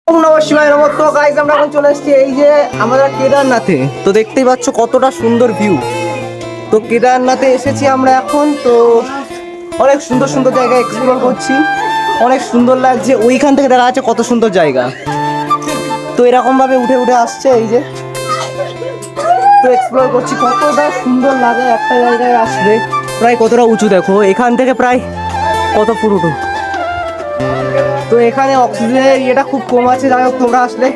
নমস্কার তো গাইস, আমরা এখন চলে এসেছি এই যে আমাদের কেদারনাথে। তো দেখতেই পাচ্ছ কতটা সুন্দর ভিউ। তো কেদারনাথে এসেছি আমরা এখন। তো অনেক সুন্দর সুন্দর জায়গা এক্সপ্লোর করছি, অনেক সুন্দর লাগছে। ওইখান থেকে দেখা যাচ্ছে কত সুন্দর জায়গা। তো এরকম ভাবে উঠে উঠে আসছে এই যে। তো এক্সপ্লোর করছি, কতটা সুন্দর লাগে একটা জায়গায় আসবে। প্রায় কতটা উঁচু দেখো, এখান থেকে প্রায় কত ফুট উঠো। তো এখানে অক্সিজেনের ইয়েটা খুব কম আছে। যাই হোক, তোমরা আসলে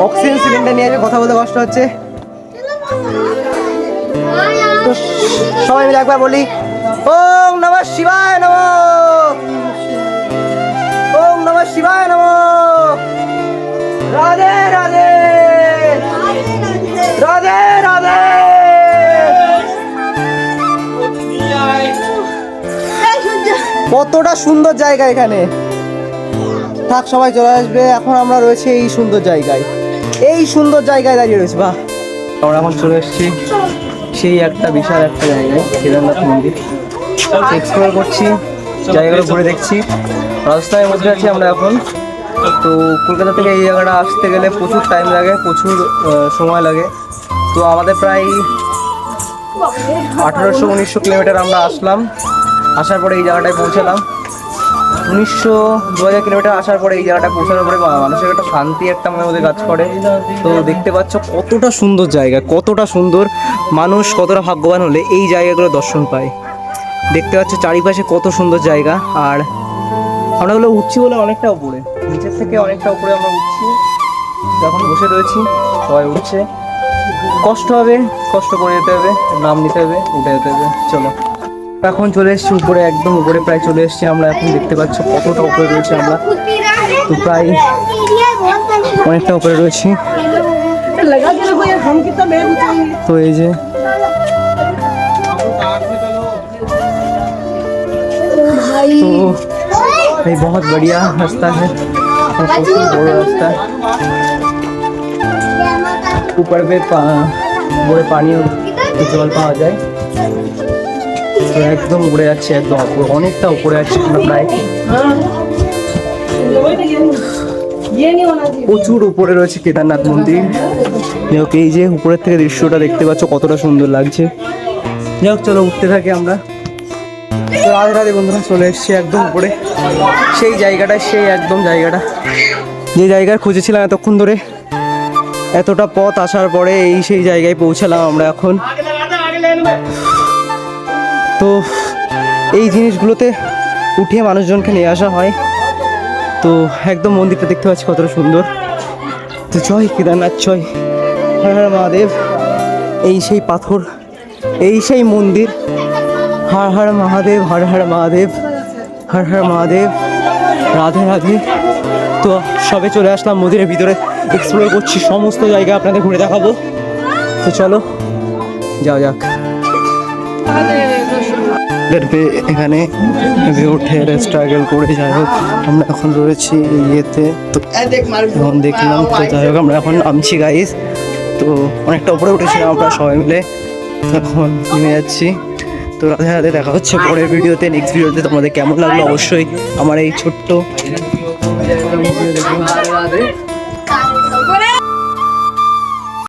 অক্সিজেন সিলিন্ডার নিয়ে আসবে, কথা বলতে কষ্ট হচ্ছে। তো সবাই মিলে একবার বলি ওম নমঃ শিবায় নমঃ, ওম নমঃ শিবায় নমঃ। রাধে রাধে, রাধে রাধে। কতটা সুন্দর জায়গা এখানে। থাক, সবাই চলে আসবে। এখন আমরা রয়েছে এই সুন্দর জায়গায়, এই সুন্দর জায়গায় দাঁড়িয়ে রয়েছে। বাহ, আমরা এখন চলে এসেছি সেই একটা বিশাল একটা জায়গায়, কেদারনাথ মন্দির। এক্সপ্লোর করছি, জায়গাগুলো ঘুরে দেখছি। রাজস্থানের মধ্যে আছি আমরা এখন। তো কলকাতা থেকে এই জায়গাটা আসতে গেলে প্রচুর টাইম লাগে, প্রচুর সময় লাগে। তো আমাদের প্রায় 1800-1900 কিলোমিটার আমরা আসলাম। আসার পরে এই জায়গাটায় পৌঁছালাম। 2000 কিলোমিটার আসার পরে এই জায়গাটা পৌঁছানোর পরে মানুষের একটা শান্তি একটা মনের মধ্যে কাজ করে। তো দেখতে পাচ্ছ কতটা সুন্দর জায়গা, কতটা সুন্দর। মানুষ কতটা ভাগ্যবান হলে এই জায়গাগুলো দর্শন পায়। দেখতে পাচ্ছ চারিপাশে কত সুন্দর জায়গা। আর আমরা ওগুলো উঠছি বলে অনেকটা উপরে, নিচের থেকে অনেকটা উপরে আমরা উঠছি। যখন বসে রয়েছি সবাই উঠছে, কষ্ট হবে, কষ্ট করে যেতে হবে, নাম নিতে হবে, উঠে যেতে হবে। চলো, এখন চলে এসেছি উপরে, একদম উপরে প্রায় চলে এসেছি আমরা। এখন দেখতে পাচ্ছ কতটা উপরে রয়েছে আমরা। তো প্রায় অনেকটা উপরে রয়েছি। তো এই যে तो ये बहुत बढ़िया रास्ता है, बड़ा रास्ता। ऊपर पे বড় পানি জল পাওয়া যায়। তো একদম উপরে যাচ্ছে, একদম অনেকটা উপরে যাচ্ছে আমরা প্রায়। প্রচুর উপরে রয়েছে কেদারনাথ মন্দির। যাই হোক, এই যে উপরের থেকে দৃশ্যটা দেখতে পাচ্ছ কতটা সুন্দর লাগছে। যাই হোক, চলো উঠতে থাকি আমরা। তো রাধে রাধে বন্ধুরা, চলে এসেছি একদম উপরে সেই জায়গাটায়, সেই একদম জায়গাটা যে জায়গায় খুঁজেছিলাম এতক্ষণ ধরে। এতটা পথ আসার পরে এই সেই জায়গায় পৌঁছালাম আমরা এখন। তো এই জিনিসগুলোতে উঠিয়ে মানুষজনকে নিয়ে আসা হয়। তো একদম মন্দিরটা দেখতে পাচ্ছি কতটা সুন্দর। তো জয় কেদারনাথ, জয় হর হর মহাদেব। এই সেই পাথর, এই সেই মন্দির। হর হর মহাদেব, হর হর মহাদেব, হর হর মহাদেব, রাধে রাধে। তো সবে চলে আসলাম মন্দিরের ভিতরে, এক্সপ্লোর করছি, সমস্ত জায়গা আপনাদের ঘুরে দেখাবো। তো চলো যাও যাক। এখানে উঠে স্ট্রাগল করে যাই হোক আমরা এখন রয়েছি ইয়েতে। তো এখন দেখলাম, তো যাই হোক আমরা এখন নামছি গাইস। তো অনেকটা উপরে উঠেছিলাম আমরা সবাই মিলে, এখন নেমে যাচ্ছি। তো রাধে রাধে, দেখা হচ্ছে পরের ভিডিওতে, নেক্সট ভিডিওতে। তোমাদের কেমন লাগলো অবশ্যই আমার এই ছোট্ট